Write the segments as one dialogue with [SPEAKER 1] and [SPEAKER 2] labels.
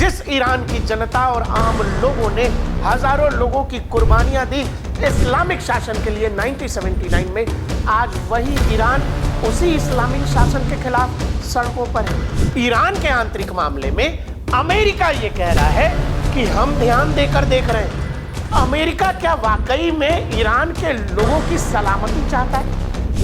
[SPEAKER 1] जिस ईरान की जनता और आम लोगों ने हजारों लोगं की कुर्बानियां दी इस्लामिक शासन के लिए 1979 में, आज वही ईरान उसी इस्लामिक शासन के खिलाफ सड़कों पर है। ईरान के आंतरिक मामले में अमेरिका ये कह रहा है कि हम ध्यान देकर देख रहे हैं। अमेरिका क्या वाकई में ईरान के लोगों की सलामती चाहता है?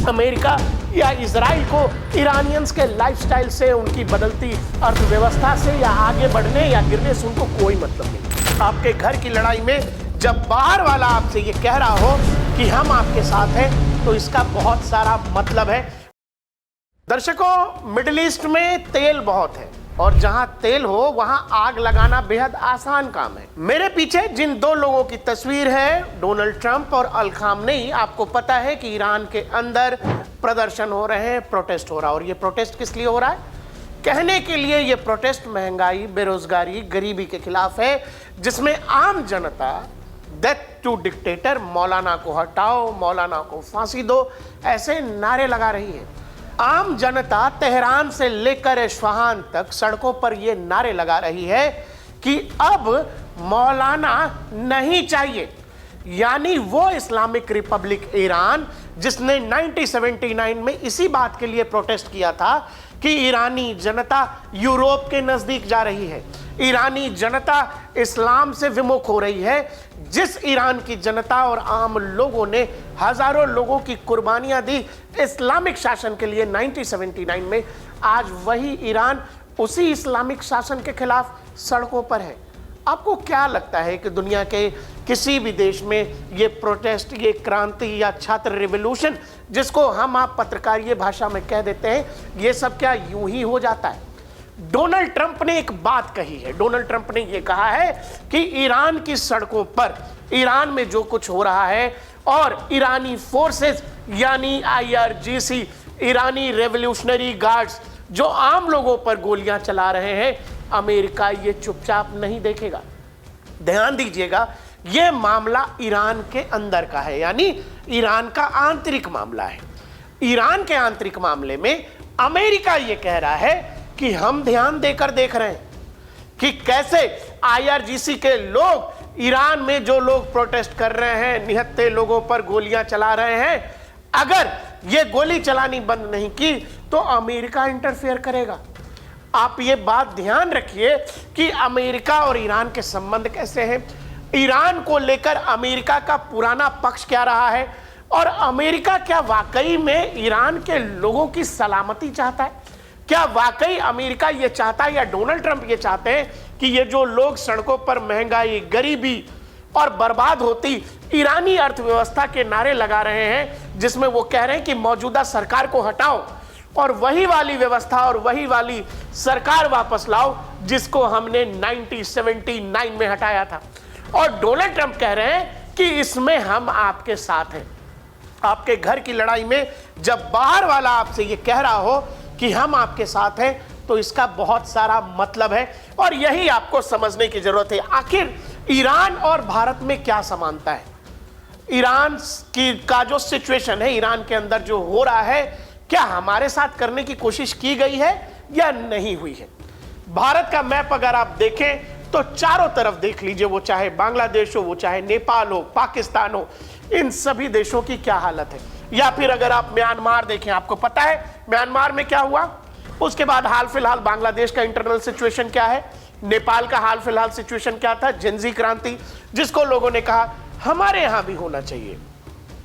[SPEAKER 1] अमेरिका या इजराइल को ईरानियंस के लाइफस्टाइल से, उनकी बदलती अर्थव्यवस्था से या आगे बढ़ने या गिरने से उनको कोई मतलब नहीं। आपके घर की लड़ाई में जब बाहर वाला आपसे ये कह रहा हो कि हम आपके साथ हैं, तो इसका बहुत सारा मतलब है। दर्शकों, मिडिल ईस्ट में तेल बहुत है और जहां तेल हो वहां आग लगाना बेहद आसान काम है। मेरे पीछे जिन दो लोगों की तस्वीर है, डोनाल्ड ट्रंप और अल खामनेई, आपको पता है कि ईरान के अंदर प्रदर्शन हो रहे हैं, प्रोटेस्ट हो रहा है। और ये प्रोटेस्ट किस लिए हो रहा है? कहने के लिए ये प्रोटेस्ट महंगाई, बेरोजगारी, गरीबी के खिलाफ है, जिसमें आम जनता डेथ टू डिक्टेटर, मौलाना को हटाओ, मौलाना को फांसी दो, ऐसे नारे लगा रही है। आम जनता तेहरान से लेकर इस्फहान तक सड़कों पर यह नारे लगा रही है कि अब मौलाना नहीं चाहिए। यानी वो इस्लामिक रिपब्लिक ईरान जिसने 1979 में इसी बात के लिए प्रोटेस्ट किया था कि ईरानी जनता यूरोप के नजदीक जा रही है, ईरानी जनता इस्लाम से विमुख हो रही है। जिस ईरान की जनता और आम लोगों ने हजारों लोगों की कुर्बानियां दी इस्लामिक शासन के लिए 1979 में, आज वही ईरान उसी इस्लामिक शासन के खिलाफ सड़कों पर है। आपको क्या लगता है कि दुनिया के किसी भी देश में ये प्रोटेस्ट, ये क्रांति या छात्र रिवॉल्यूशन, जिसको हम आप पत्रकारीय भाषा में कह देते हैं, ये सब क्या यूं ही हो जाता है? डोनाल्ड ट्रंप ने एक बात कही है। डोनाल्ड ट्रंप ने यह कहा है कि ईरान की सड़कों पर, ईरान में जो कुछ हो रहा है और ईरानी फोर्सेस यानी IRGC, ईरानी रेवोल्यूशनरी गार्ड्स जो आम लोगों पर गोलियां चला रहे हैं, अमेरिका ये चुपचाप नहीं देखेगा। ध्यान दीजिएगा, यह मामला ईरान के अंदर का है, यानी ईरान का आंतरिक मामला है। ईरान के आंतरिक मामले में अमेरिका ये कह रहा है कि हम ध्यान देकर देख रहे हैं कि कैसे IRGC के लोग, ईरान में जो लोग प्रोटेस्ट कर रहे हैं, निहत्थे लोगों पर गोलियां चला रहे हैं, अगर ये गोली चलानी बंद नहीं की तो अमेरिका इंटरफेयर करेगा। आप ये बात ध्यान रखिए कि अमेरिका और ईरान के संबंध कैसे हैं, ईरान को लेकर अमेरिका का पुराना पक्ष क्या रहा है, और अमेरिका क्या वाकई में ईरान के लोगों की सलामती चाहता है? क्या वाकई अमेरिका ये चाहता है या डोनाल्ड ट्रंप ये चाहते हैं कि ये जो लोग सड़कों पर महंगाई, गरीबी और बर्बाद होती ईरानी अर्थव्यवस्था के नारे लगा रहे हैं, जिसमें वो कह रहे हैं कि मौजूदा सरकार को हटाओ और वही वाली व्यवस्था और वही वाली सरकार वापस लाओ जिसको हमने 1979 में हटाया था? और डोनाल्ड ट्रंप कह रहे हैं कि इसमें हम आपके साथ हैं। आपके घर की लड़ाई में जब बाहर वाला आपसे ये कह रहा हो कि हम आपके साथ हैं, तो इसका बहुत सारा मतलब है और यही आपको समझने की जरूरत है। आखिर ईरान और भारत में क्या समानता है? ईरान का जो सिचुएशन है, ईरान के अंदर जो हो रहा है, क्या हमारे साथ करने की कोशिश की गई है या नहीं हुई है? भारत का मैप अगर आप देखें तो चारों तरफ देख लीजिए, वो चाहे बांग्लादेश हो, वो चाहे नेपाल हो, पाकिस्तान हो, इन सभी देशों की क्या हालत है। या फिर अगर आप म्यांमार देखें, आपको पता है म्यांमार में क्या हुआ, उसके बाद हाल फिलहाल बांग्लादेश का इंटरनल सिचुएशन क्या है, नेपाल का हाल फिलहाल सिचुएशन क्या था, जेनजी क्रांति, जिसको लोगों ने कहा हमारे यहां भी होना चाहिए,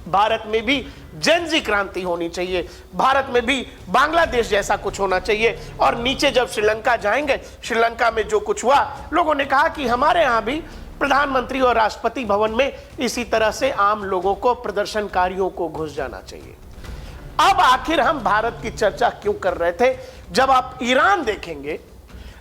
[SPEAKER 1] भारत में भी जेनजी क्रांति होनी चाहिए, भारत में भी बांग्लादेश जैसा कुछ होना चाहिए। और नीचे जब श्रीलंका जाएंगे, श्रीलंका में जो कुछ हुआ, लोगों ने कहा कि हमारे यहां भी प्रधानमंत्री और राष्ट्रपति भवन में इसी तरह से आम लोगों को, प्रदर्शनकारियों को घुस जाना चाहिए। अब आखिर हम भारत की चर्चा क्यों कर रहे थे? जब आप ईरान देखेंगे,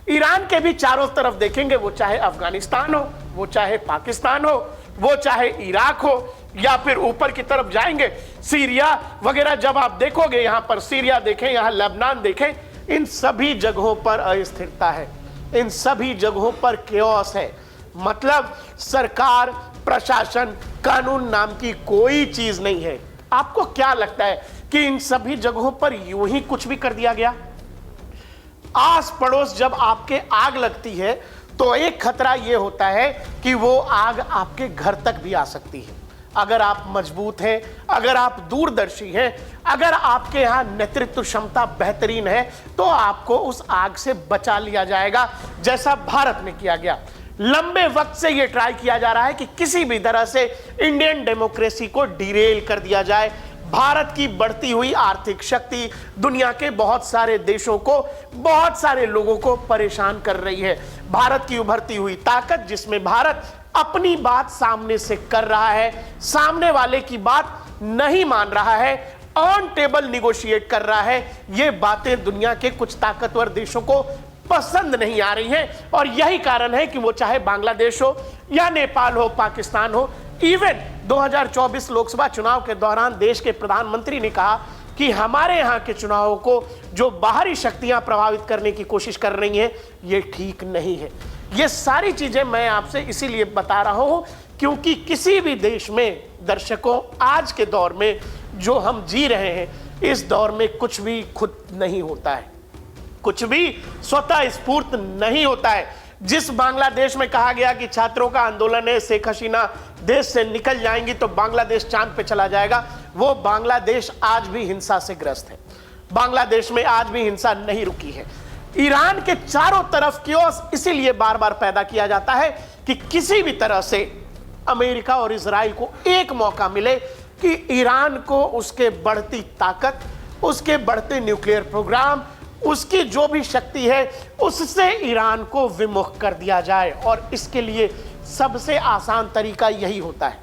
[SPEAKER 1] ईरान के भी चारों तरफ देखेंगे, वो चाहे अफगानिस्तान हो, वो चाहे पाकिस्तान हो, वो चाहे इराक हो, या फिर ऊपर की तरफ जाएंगे सीरिया वगैरह, जब आप देखोगे, यहां पर सीरिया देखें, यहां लेबनान देखें, इन सभी जगहों पर अस्थिरता है, इन सभी जगहों पर केओस है। मतलब सरकार, प्रशासन, कानून नाम की कोई चीज नहीं है। आपको क्या लगता है कि इन सभी जगहों पर यूं ही कुछ भी कर दिया गया? आस पड़ोस जब आपके आग लगती है तो एक खतरा यह होता है कि वो आग आपके घर तक भी आ सकती है। अगर आप मजबूत हैं, अगर आप दूरदर्शी हैं, अगर आपके यहाँ नेतृत्व क्षमता बेहतरीन है, तो आपको उस आग से बचा लिया जाएगा, जैसा भारत में किया गया। लंबे वक्त से यह ट्राई किया जा रहा है कि किसी भी तरह से इंडियन डेमोक्रेसी को डिरेल कर दिया जाए। भारत की बढ़ती हुई आर्थिक शक्ति दुनिया के बहुत सारे देशों को, बहुत सारे लोगों को परेशान कर रही है। भारत की उभरती हुई ताकत, जिसमें भारत अपनी बात सामने से कर रहा है, सामने वाले की बात नहीं मान रहा है, ऑन टेबल निगोशिएट कर रहा है, ये बातें दुनिया के कुछ ताकतवर देशों को पसंद नहीं आ रही हैं। और यही कारण है कि वो चाहे बांग्लादेश हो या नेपाल हो, पाकिस्तान हो, इवन 2024 लोकसभा चुनाव के दौरान देश के प्रधानमंत्री ने कहा कि हमारे यहाँ के चुनावों को जो बाहरी शक्तियां प्रभावित करने की कोशिश कर रही हैं, ये ठीक नहीं है। ये सारी चीजें मैं आपसे इसीलिए बता रहा हूं क्योंकि किसी भी देश में, दर्शकों, आज के दौर में जो हम जी रहे हैं, इस दौर में कुछ भी खुद नहीं होता है, कुछ भी स्वतः स्फूर्त नहीं होता है। जिस बांग्लादेश में कहा गया कि छात्रों का आंदोलन है, शेख हसीना देश से निकल जाएंगी तो बांग्लादेश चांद पे चला जाएगा, वो बांग्लादेश आज भी हिंसा से ग्रस्त है। बांग्लादेश में आज भी हिंसा नहीं रुकी है। ईरान के चारों तरफ क्योस इसीलिए बार बार पैदा किया जाता है कि किसी भी तरह से अमेरिका और इजराइल को एक मौका मिले कि ईरान को उसके बढ़ती ताकत, उसके बढ़ते न्यूक्लियर प्रोग्राम, उसकी जो भी शक्ति है, उससे ईरान को विमुख कर दिया जाए। और इसके लिए सबसे आसान तरीका यही होता है,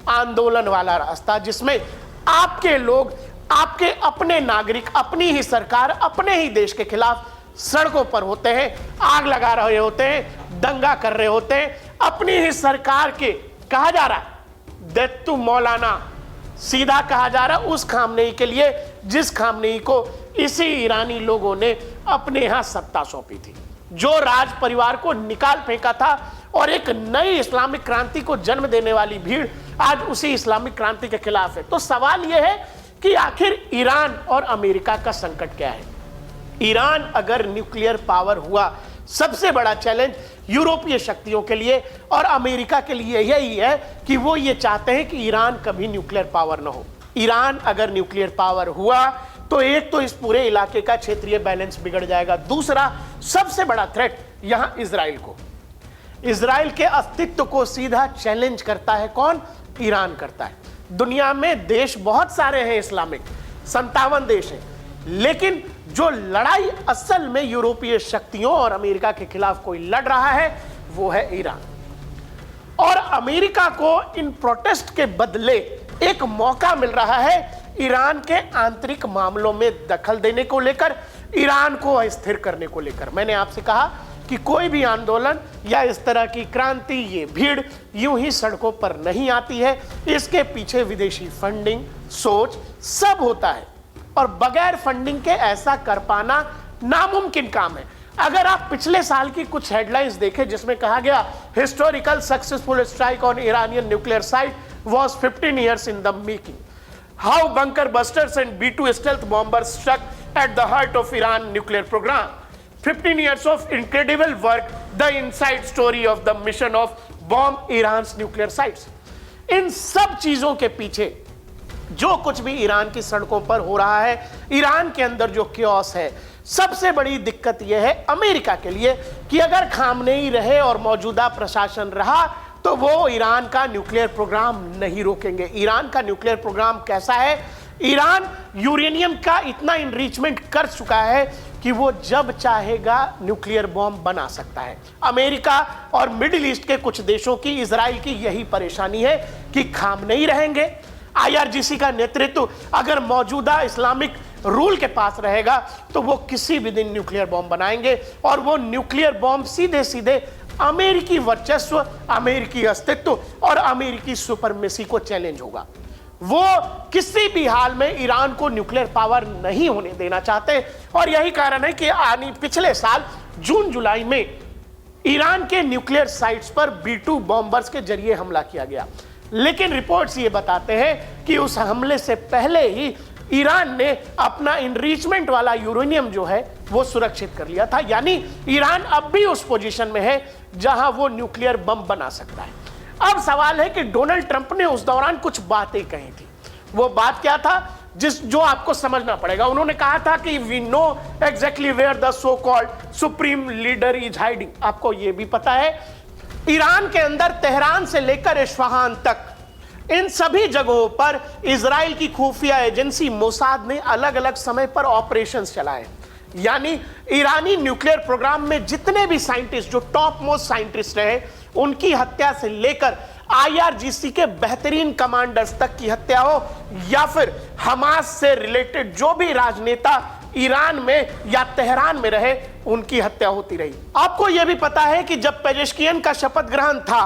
[SPEAKER 1] आंदोलन वाला रास्ता, जिसमें आपके लोग, आपके अपने नागरिक, अपनी ही सरकार, अपने ही देश के खिलाफ सड़कों पर होते हैं, आग लगा रहे होते हैं, दंगा कर रहे होते हैं, अपनी ही सरकार के, कहा जा रहा है डेथ टू मौलाना, सीधा कहा जा रहा उस खामनेई के लिए जिस खामनेई को इसी ईरानी लोगों ने अपने यहां सत्ता सौंपी थी, जो राज परिवार को निकाल फेंका था। और एक नई इस्लामिक क्रांति को जन्म देने वाली भीड़ आज उसी इस्लामिक क्रांति के खिलाफ है। तो सवाल यह है कि आखिर ईरान और अमेरिका का संकट क्या है। ईरान अगर न्यूक्लियर पावर हुआ, सबसे बड़ा चैलेंज यूरोपीय शक्तियों के लिए और अमेरिका के लिए यही है कि वो ये चाहते हैं कि ईरान कभी न्यूक्लियर पावर ना हो। ईरान अगर न्यूक्लियर पावर हुआ तो एक तो इस पूरे इलाके का क्षेत्रीय बैलेंस बिगड़ जाएगा, दूसरा सबसे बड़ा थ्रेट यहां इजराइल को, इजराइल के अस्तित्व को सीधा चैलेंज करता है कौन? ईरान करता है। दुनिया में देश बहुत सारे हैं, इस्लामिक 57 देश हैं, लेकिन जो लड़ाई असल में यूरोपीय शक्तियों और अमेरिका के खिलाफ कोई लड़ रहा है वो है ईरान। और अमेरिका को इन प्रोटेस्ट के बदले एक मौका मिल रहा है ईरान के आंतरिक मामलों में दखल देने को लेकर, ईरान को अस्थिर करने को लेकर। मैंने आपसे कहा कि कोई भी आंदोलन या इस तरह की क्रांति, ये भीड़ यूं ही सड़कों पर नहीं आती है, इसके पीछे विदेशी फंडिंग, सोच सब होता है। और बगैर फंडिंग के ऐसा कर पाना नामुमकिन काम है। अगर आप पिछले साल की कुछ हेडलाइंस देखें जिसमें कहा गया historical successful strike on Iranian nuclear site was 15 years in the making. How bunker busters and B-2 stealth bombers struck at the heart of Iran nuclear program. 15 years of incredible work, the inside story of the mission of bomb Iran's nuclear sites. इन सब चीजों के पीछे जो कुछ भी Iran की सड़कों पर हो रहा है, ईरान के अंदर जो क्योस है, सबसे बड़ी दिक्कत यह है अमेरिका के लिए कि अगर खामनेई रहे और मौजूदा प्रशासन रहा तो वो ईरान का न्यूक्लियर प्रोग्राम नहीं रोकेंगे। ईरान का न्यूक्लियर प्रोग्राम कैसा है? ईरान यूरेनियम का इतना इनरिचमेंट कर चुका है कि वो जब चाहेगा न्यूक्लियर बॉम्ब बना सकता है। अमेरिका और मिडिल ईस्ट के कुछ देशों की, इजराइल की यही परेशानी है कि खामनेई रहेंगे, IRGC का नेतृत्व अगर मौजूदा इस्लामिक रूल के पास रहेगा तो वो किसी भी दिन न्यूक्लियर बॉम्ब बनाएंगे और वो न्यूक्लियर बॉम्ब सीधे सीधे अमेरिकी वर्चस्व, अमेरिकी अस्तित्व और अमेरिकी सुपरमेसी को चैलेंज होगा। वो किसी भी हाल में ईरान को न्यूक्लियर पावर नहीं होने देना चाहते और यही कारण है कि पिछले साल जून जुलाई में ईरान के न्यूक्लियर साइट्स पर B-2 बॉम्बर्स के जरिए हमला किया गया। लेकिन रिपोर्ट्स ये बताते हैं कि उस हमले से पहले ही ईरान ने अपना इनरिचमेंट वाला यूरेनियम जो है वो सुरक्षित कर लिया था। यानी ईरान अब भी उस पोजीशन में है जहां वो न्यूक्लियर बम बना सकता है। अब सवाल है कि डोनाल्ड ट्रंप ने उस दौरान कुछ बातें कही थी। वो बात क्या था जो आपको समझना पड़ेगा। उन्होंने कहा था कि we know exactly where the so called supreme leader is hiding. आपको यह भी पता है ईरान के अंदर तेहरान से लेकर इस्फहान तक इन सभी जगहों पर इजराइल की खुफिया एजेंसी मोसाद ने अलग अलग समय पर ऑपरेशंस चलाए। यानी ईरानी न्यूक्लियर प्रोग्राम में जितने भी साइंटिस्ट, जो टॉप मोस्ट साइंटिस्ट रहे, उनकी हत्या से लेकर IRGC के बेहतरीन कमांडर्स तक की हत्या हो, या फिर हमास से रिलेटेड जो भी राजनेता ईरान में या तेहरान में रहे, उनकी हत्या होती रही। आपको यह भी पता है कि जब पेजेश्कियन का शपथ ग्रहण था,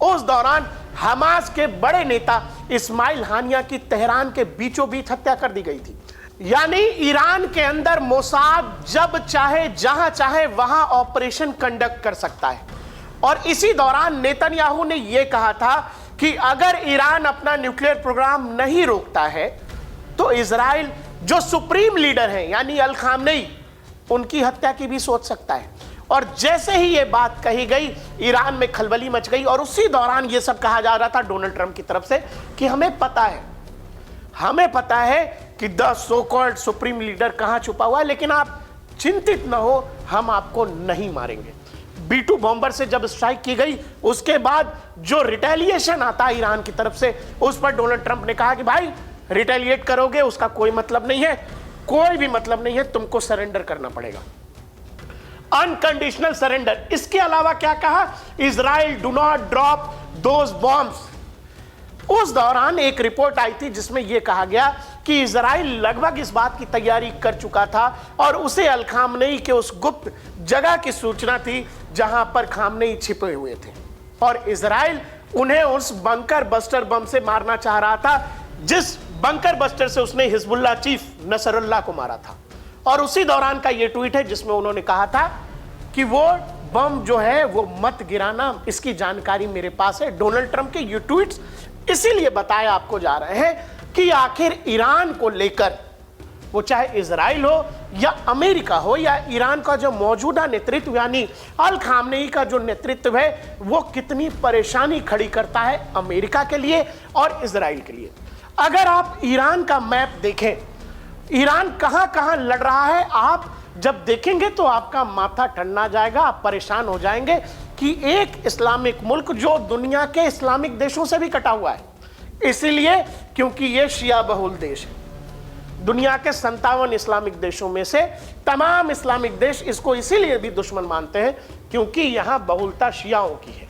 [SPEAKER 1] उस दौरान हमास के बड़े नेता इस्माइल हानिया की तेहरान के बीचों बीच हत्या कर दी गई थी। यानी ईरान के अंदर मोसाद जब चाहे जहां चाहे वहां ऑपरेशन कंडक्ट कर सकता है। और इसी दौरान नेतन्याहू ने यह कहा था कि अगर ईरान अपना न्यूक्लियर प्रोग्राम नहीं रोकता है तो इजराइल जो सुप्रीम लीडर हैं यानी अल खामनेई, उनकी हत्या की भी सोच सकता है। और जैसे ही यह बात कही गई, ईरान में खलबली मच गई। और उसी दौरान यह सब कहा जा रहा था डोनाल्ड ट्रंप की तरफ से कि हमें पता है कि the so called supreme leader कहां छुपा हुआ है, लेकिन आप चिंतित न हो, हम आपको नहीं मारेंगे। B-2 बॉम्बर से जब स्ट्राइक की गई, उसके बाद जो रिटेलिएशन आता है ईरान की तरफ से, उस पर डोनाल्ड ट्रंप ने कहा कि भाई रिटेलिएट करोगे उसका कोई मतलब नहीं है, कोई भी मतलब नहीं है, तुमको सरेंडर करना पड़ेगा, अनकंडीशनल सरेंडर। इसके अलावा क्या कहा? Israel do not drop those bombs. उस दौरान एक रिपोर्ट आई थी जिसमें यह कहा गया कि इजराइल लगभग इस बात की तैयारी कर चुका था और उसे अल खामनेई के उस गुप्त जगह की सूचना थी जहां पर खामनेई छिपे हुए थे, और इजराइल उन्हें उस बंकर बस्टर बम से मारना चाह रहा था जिस बंकर बस्टर से उसने हिजबुल्लाह चीफ नसरुल्लाह को मारा था। और उसी दौरान का यह ट्वीट है जिसमें उन्होंने कहा था कि वो बम जो है वो मत गिराना, इसकी जानकारी मेरे पास है। डोनाल्ड ट्रंप के ये ट्वीट्स इसीलिए बताए आपको जा रहे हैं कि आखिर ईरान को लेकर, वो चाहे इजराइल हो या अमेरिका हो या ईरान का जो मौजूदा नेतृत्व यानी अल खामनेई का जो नेतृत्व है, वो कितनी परेशानी खड़ी करता है अमेरिका के लिए और इजराइल के लिए। अगर आप ईरान का मैप देखें, ईरान कहां कहां लड़ रहा है, आप जब देखेंगे तो आपका माथा ठंडा जाएगा, आप परेशान हो जाएंगे कि एक इस्लामिक मुल्क जो दुनिया के इस्लामिक देशों से भी कटा हुआ है, इसीलिए क्योंकि यह शिया बहुल देश है। दुनिया के 57 इस्लामिक देशों में से तमाम इस्लामिक देश इसको इसीलिए भी दुश्मन मानते हैं क्योंकि यहां बहुलता शियाओं की है।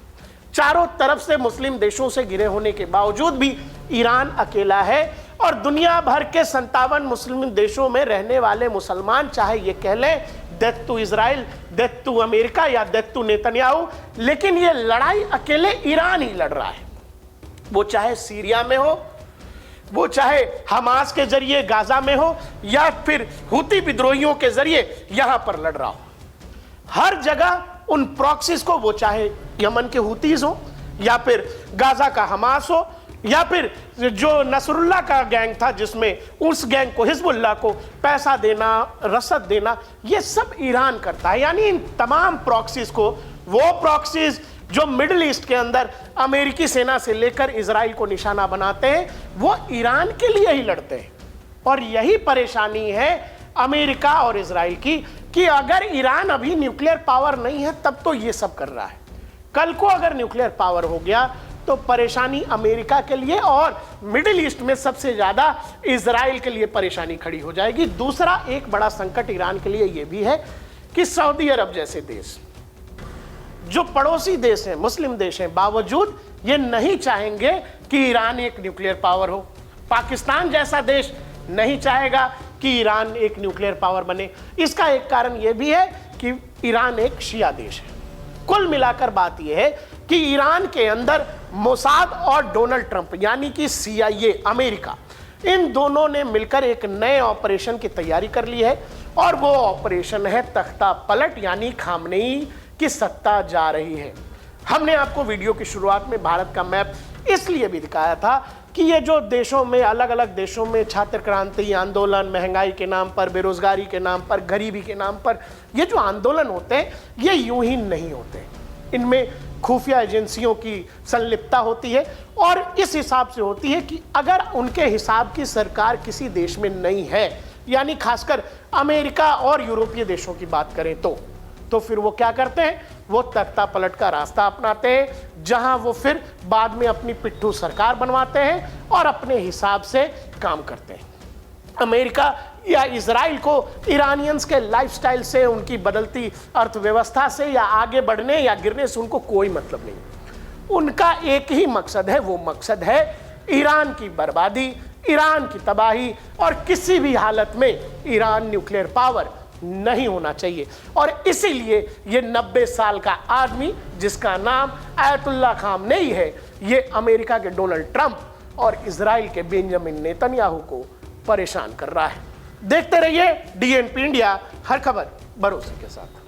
[SPEAKER 1] चारों तरफ से मुस्लिम देशों से घिरे होने के बावजूद भी ईरान अकेला है, और दुनिया भर के 57 मुस्लिम देशों में रहने वाले मुसलमान, चाहे ये कह लें death to Israel, death to America या डेथ टू नेतन्याहू, लेकिन ये लड़ाई अकेले ईरान ही लड़ रहा है। वो चाहे सीरिया में हो, वो चाहे हमास के जरिए गाजा में हो, या फिर हुती विद्रोहियों के जरिए यहां पर लड़ रहा हो। हर जगह उन प्रॉक्सीज को, वो चाहे यमन के हुतीज हो या फिर गाजा का हमास हो या फिर जो नसरुल्लाह का गैंग था जिसमें उस गैंग को, हिजबुल्लाह को पैसा देना, रसद देना, ये सब ईरान करता है। यानी इन तमाम प्रॉक्सीज को, वो प्रॉक्सीज जो मिडिल ईस्ट के अंदर अमेरिकी सेना से लेकर इजराइल को निशाना बनाते हैं, वो ईरान के लिए ही लड़ते हैं। और यही परेशानी है अमेरिका और इजराइल की कि अगर ईरान अभी न्यूक्लियर पावर नहीं है तब तो ये सब कर रहा है, कल को अगर न्यूक्लियर पावर हो गया तो परेशानी अमेरिका के लिए और मिडिल ईस्ट में सबसे ज्यादा इजराइल के लिए परेशानी खड़ी हो जाएगी। दूसरा एक बड़ा संकट ईरान के लिए यह भी है कि सऊदी अरब जैसे देश, जो पड़ोसी देश हैं, मुस्लिम देश हैं, बावजूद ये नहीं चाहेंगे कि ईरान एक न्यूक्लियर पावर हो। पाकिस्तान जैसा देश नहीं चाहेगा कि ईरान एक न्यूक्लियर पावर बने। इसका एक कारण यह भी है कि ईरान एक शिया देश है। कुल मिलाकर बात यह है कि ईरान के अंदर मोसाद और डोनाल्ड ट्रंप यानी कि CIA अमेरिका, इन दोनों ने मिलकर एक नए ऑपरेशन की तैयारी कर ली है, और वो ऑपरेशन है तख्ता पलट, यानी खामनेई की सत्ता जा रही है। हमने आपको वीडियो की शुरुआत में भारत का मैप इसलिए भी दिखाया था कि ये जो देशों में, अलग अलग देशों में छात्र क्रांति आंदोलन, महंगाई के नाम पर, बेरोजगारी के नाम पर, गरीबी के नाम पर, ये जो आंदोलन होते हैं ये यूं ही नहीं होते। इनमें खुफिया एजेंसियों की संलिप्तता होती है और इस हिसाब से होती है कि अगर उनके हिसाब की सरकार किसी देश में नहीं है, यानी खासकर अमेरिका और यूरोपीय देशों की बात करें तो फिर वो क्या करते हैं, वो तख्ता पलट का रास्ता अपनाते हैं, जहां वो फिर बाद में अपनी पिट्ठू सरकार बनवाते हैं और अपने हिसाब से काम करते हैं। अमेरिका या इजराइल को ईरानियंस के लाइफस्टाइल से, उनकी बदलती अर्थव्यवस्था से या आगे बढ़ने या गिरने से उनको कोई मतलब नहीं। उनका एक ही मकसद है, वो मकसद है ईरान की बर्बादी, ईरान की तबाही, और किसी भी हालत में ईरान न्यूक्लियर पावर नहीं होना चाहिए। और इसीलिए ये 90 साल का आदमी जिसका नाम आयतुल्लाह खामनेई है, ये अमेरिका के डोनाल्ड ट्रंप और इजराइल के बेंजामिन नेतन्याहू को परेशान कर रहा है। देखते रहिए DNP इंडिया, हर खबर भरोसे के साथ।